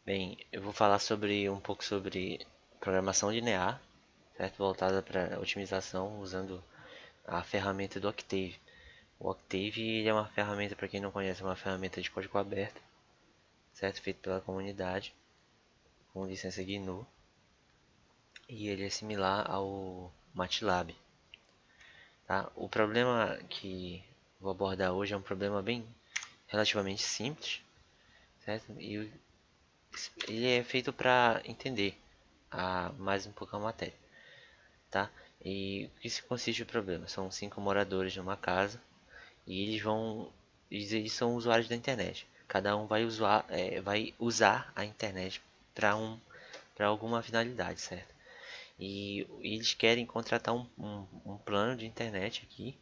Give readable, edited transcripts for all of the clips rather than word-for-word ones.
Bem, eu vou falar sobre um pouco sobre programação linear, certo? Voltada para otimização usando a ferramenta do Octave. O Octave ele é uma ferramenta, para quem não conhece, é uma ferramenta de código aberto, certo? Feito pela comunidade, com licença GNU, e ele é similar ao MATLAB, tá? O problema que vou abordar hoje é um problema bem relativamente simples, certo? E ele é feito para entender mais um pouco a matéria, tá? E o que se consiste o problema? São 5 moradores numa casa e eles são usuários da internet. Cada um vai usar a internet para alguma finalidade, certo? E eles querem contratar um plano de internet aqui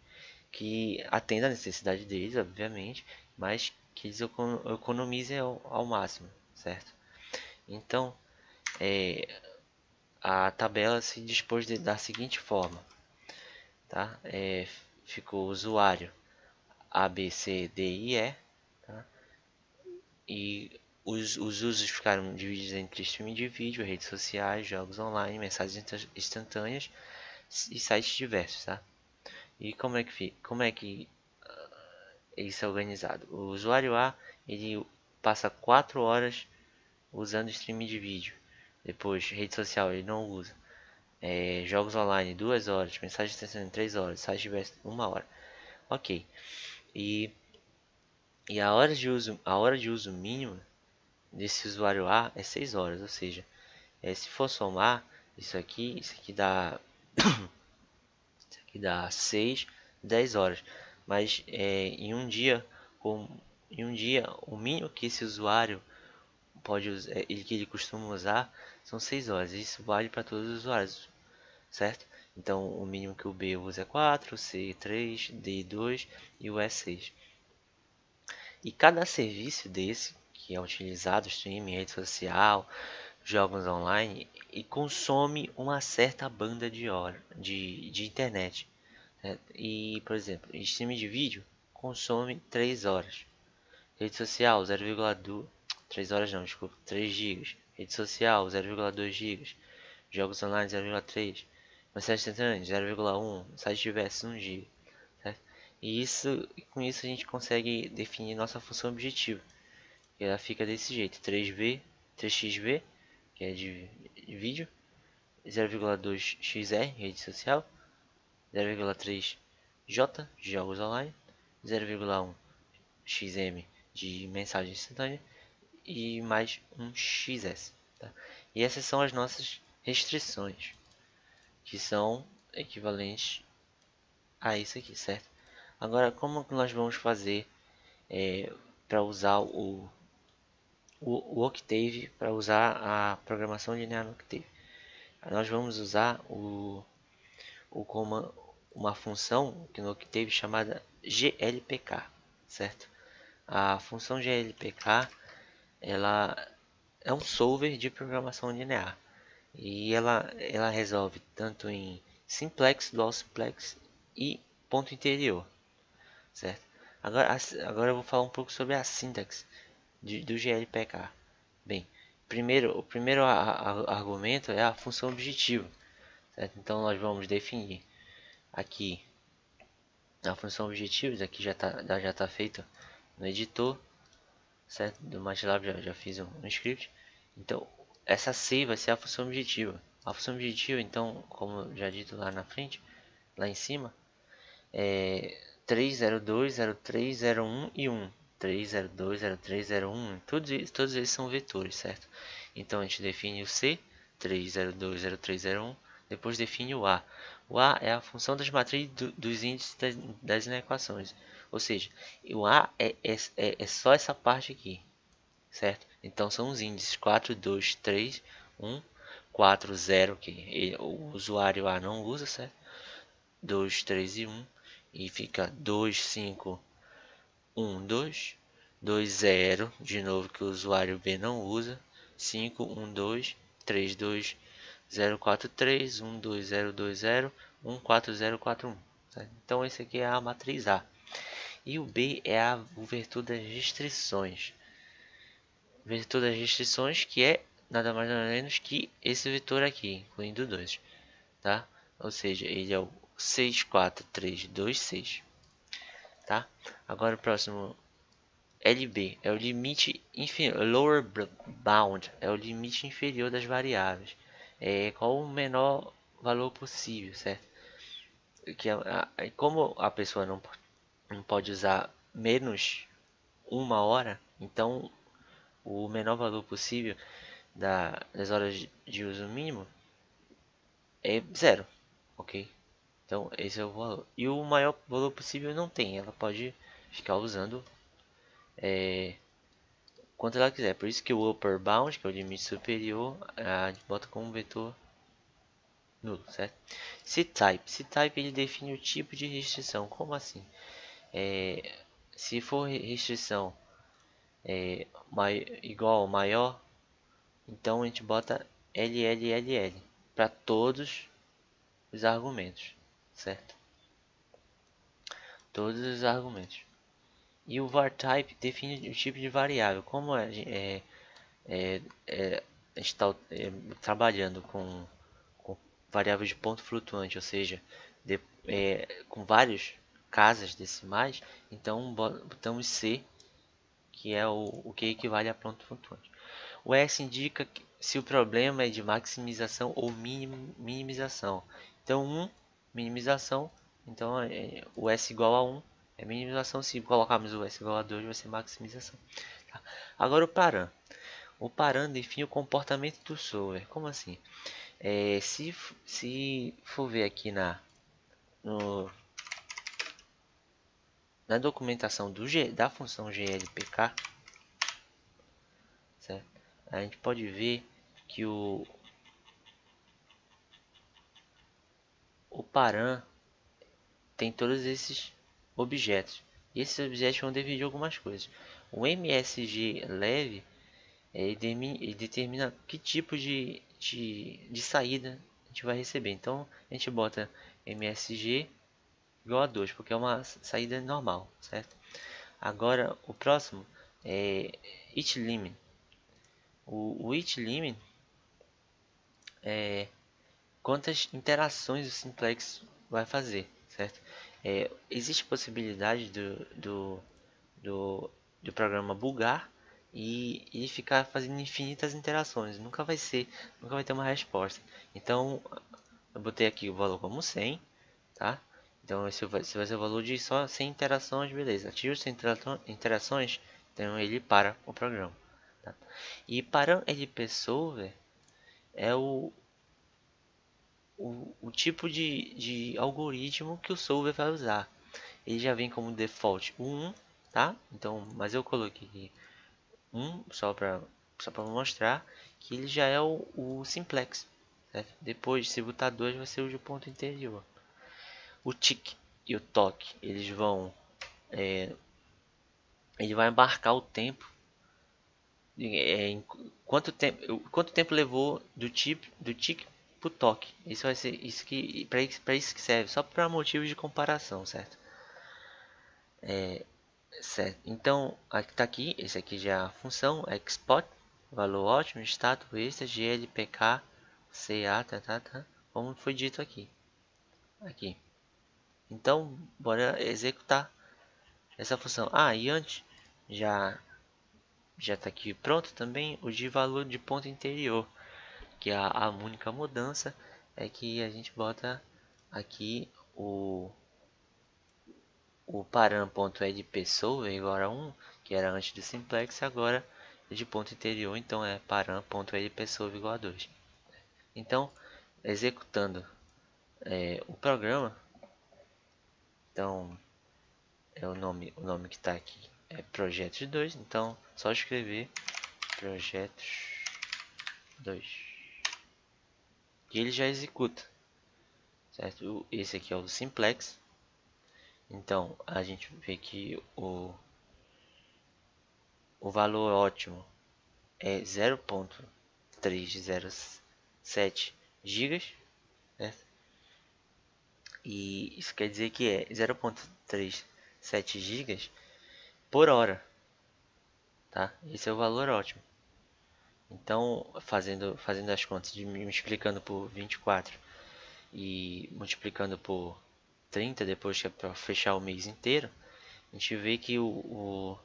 que atenda a necessidade deles, obviamente, mas que eles economizem ao máximo, certo? Então, é, a tabela se dispôs da seguinte forma, tá? Ficou o usuário A, B, C, D e E, tá? E os usos ficaram divididos entre streaming de vídeo, redes sociais, jogos online, mensagens instantâneas e sites diversos, tá? E como é que isso é organizado? O usuário A, ele passa 4 horas usando streaming de vídeo. Depois, rede social, ele não usa. Jogos online, 2 horas. Mensagens instantâneas, 3 horas. Site diverso, 1 hora. Ok. E, e a hora de uso mínima desse usuário A é 6 horas. Ou seja, se for somar isso aqui dá 6, 10 horas. Mas com, em um dia, o mínimo que esse usuário pode usar, que ele costuma usar, são 6 horas. Isso vale para todos os usuários, certo? Então, o mínimo que o B usa é 4, o C 3, D 2 e o E 6. E cada serviço desse, que é utilizado, streaming, rede social, jogos online, e consome uma certa banda de hora de internet, né? E, por exemplo, streaming de vídeo consome 3 horas. Rede social 0,2, 3 horas não, desculpa, 3 gigas. Rede social 0,2 gigas. Jogos online 0,3. Mensagem instantânea 0,1. Site diversos 1 GB. Certo? Com isso a gente consegue definir nossa função objetivo. E ela fica desse jeito: 3V, 3xV, que é de vídeo, 0,2XR, rede social, 0,3J, jogos online, 0,1 XM de mensagem instantânea e mais um XS. Tá? E essas são as nossas restrições, que são equivalentes a isso aqui, certo? Agora, como que nós vamos fazer para usar o Octave, para usar a programação linear no Octave? Nós vamos usar uma função que no Octave chamada glpk, certo? A função glpk ela é um solver de programação linear e ela resolve tanto em simplex, dual simplex e ponto interior, certo? Agora eu vou falar um pouco sobre a sintaxe do glpk. Bem, o primeiro argumento é a função objetivo, certo? Então nós vamos definir aqui a função objetivo, aqui já tá feito no editor, certo? Do MATLAB já fiz um script. Então essa C vai ser a função objetiva. A função objetiva, então, como já dito lá na frente, lá em cima, é 3, 0, 2, 0, 3, 0, 1 e 1. 3, 0, 2, 0, 3, 0, 1. Todos eles são vetores, certo? Então a gente define o C, 3, 0, 2, 0, 3, 0, 1. Depois define o A. O A é a função das matrizes dos índices das inequações. Ou seja, o A é só essa parte aqui, certo? Então são os índices 4, 2, 3, 1, 4, 0, que o usuário A não usa, certo? 2, 3 e 1. E fica 2, 5, 1, 2. 2, 0, de novo, que o usuário B não usa. 5, 1, 2, 3, 2, 0, 4, 3, 1, 2, 0, 2, 0, 1, 4, 0, 4, 1. Certo? Então esse aqui é a matriz A. E o B é o vetor das restrições. vetor das restrições, que é nada mais nada menos que esse vetor aqui, incluindo 2, tá? Ou seja, ele é o 64326, tá? Agora o próximo, LB é o limite inferior, lower bound é o limite inferior das variáveis. Qual o menor valor possível, certo? Como a pessoa não pode usar menos uma hora, então o menor valor possível das horas de uso mínimo é zero, ok? Então esse é o valor. E o maior valor possível não tem, ela pode ficar usando quanto ela quiser. Por isso que o upper bound, que é o limite superior, a gente bota como vetor nulo, certo? C-type ele define o tipo de restrição. Como assim? Se for restrição igual ou maior, então a gente bota LLLL para todos os argumentos, certo? Todos os argumentos. E o varType define o tipo de variável. Como a gente está trabalhando com variável de ponto flutuante, ou seja, com vários casas decimais, então botamos C, que é o que equivale a ponto flutuante. O S indica se o problema é de maximização ou minimização. Então, minimização, então o S igual a 1 é minimização. Se colocarmos o S igual a 2, vai ser maximização. Tá? Agora o param. O param define o comportamento do solver. Como assim? Se for ver aqui na documentação da função glpk, certo? A gente pode ver que o param tem todos esses objetos. E esses objetos vão dividir algumas coisas. O MSG leve ele determina que tipo de saída a gente vai receber. Então a gente bota MSG igual a 2, porque é uma saída normal, certo? Agora o próximo é itlim. O itlim é quantas interações o simplex vai fazer, certo? Existe possibilidade do programa bugar e ficar fazendo infinitas interações. Nunca vai ter uma resposta. Então eu botei aqui o valor como 100, tá? Então esse vai ser o valor de só 100 interações, beleza. Ativa 100 interações, então ele para o programa. Tá? E para LP Solver é o tipo de algoritmo que o solver vai usar. Ele já vem como default 1, tá? Então, mas eu coloquei 1 só para mostrar que ele já é o simplex, certo? Depois, se botar 2, vai ser o de ponto interior. O tick e o toque, ele vai marcar o tempo, em quanto tempo levou do tick pro toque. Isso vai ser isso que para isso que serve, só para motivos de comparação, certo? Certo. Então, aqui, esse aqui já é a função export, valor ótimo, status extra, glpk, ca, como foi dito aqui. Então, bora executar essa função. E antes, já está aqui pronto também o de valor de ponto interior, que a única mudança é que a gente bota aqui o param.edPsolver igual a 1, que era antes do simplex, agora é de ponto interior, então é param.edPsolver igual a 2. Então, executando o programa, então o nome que está aqui é projetos 2, então só escrever projetos 2 e ele já executa, certo? Esse aqui é o simplex. Então a gente vê que o valor ótimo é 0.307 GB, certo? E isso quer dizer que é 0.37 GB por hora, tá? Esse é o valor ótimo. Então, fazendo as contas, multiplicando por 24 e multiplicando por 30 depois que é para fechar o mês inteiro, a gente vê que o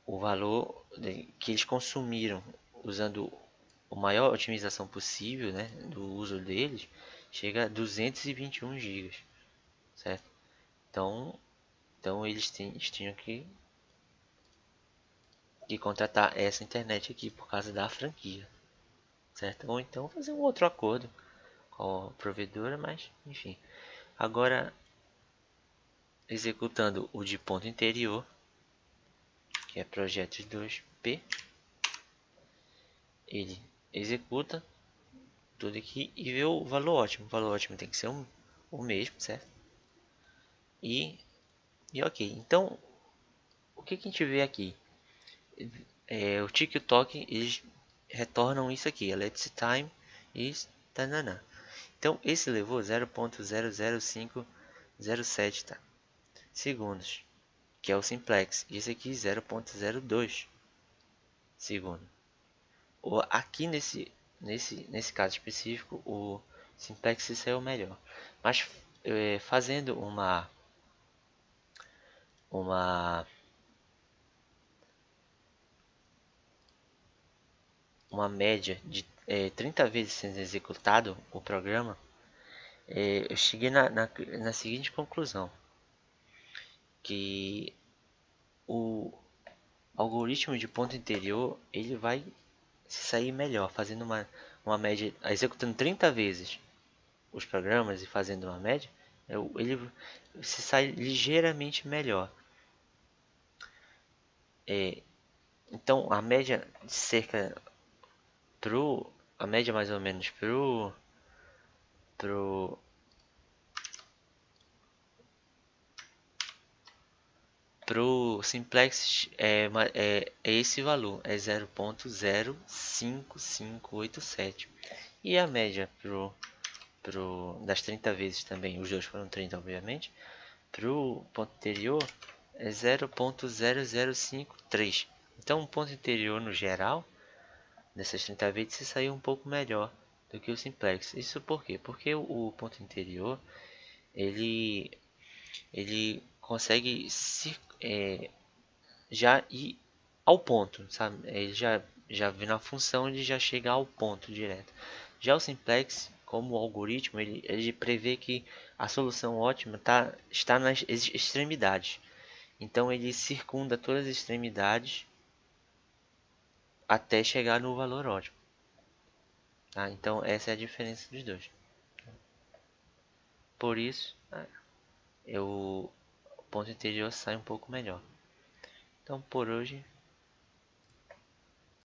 valor que eles consumiram usando a maior otimização possível, né, do uso deles, chega a 221 GB, certo? Então eles tinham que contratar essa internet aqui por causa da franquia, certo? Ou então fazer um outro acordo com a provedora, mas enfim. Agora, executando o de ponto interior, que é projetos 2P, ele executa tudo aqui e vê o valor ótimo. O valor ótimo tem que ser o mesmo, certo? E, e ok. Então, o que a gente vê aqui? O TikTok, eles retornam isso aqui, Let's Time e tanana. Então, esse levou 0.00507 segundos, que é o simplex. E esse aqui 0.02 segundos. Aqui nesse caso específico, o simplex saiu melhor. Mas fazendo uma uma média de 30 vezes sendo executado o programa, eu cheguei na seguinte conclusão, que o algoritmo de ponto interior ele vai se sair melhor, fazendo uma média, executando 30 vezes os programas e fazendo uma média, ele se sai ligeiramente melhor. Então a média de cerca a média mais ou menos pro simplex é esse valor, é 0.05587. E a média das 30 vezes também, os dois foram 30 obviamente, pro ponto interior é 0.0053. Então o ponto interior no geral, nessas 30 vezes, se saiu um pouco melhor do que o simplex. Isso por quê? Porque o ponto interior, ele, ele consegue já ir ao ponto, sabe? Ele já vê na função, ele já chega ao ponto direto. Já o simplex, como o algoritmo, ele prevê que a solução ótima está nas extremidades. Então ele circunda todas as extremidades até chegar no valor ótimo. Tá? Então essa é a diferença dos dois. Por isso, o ponto interior sai um pouco melhor. Então por hoje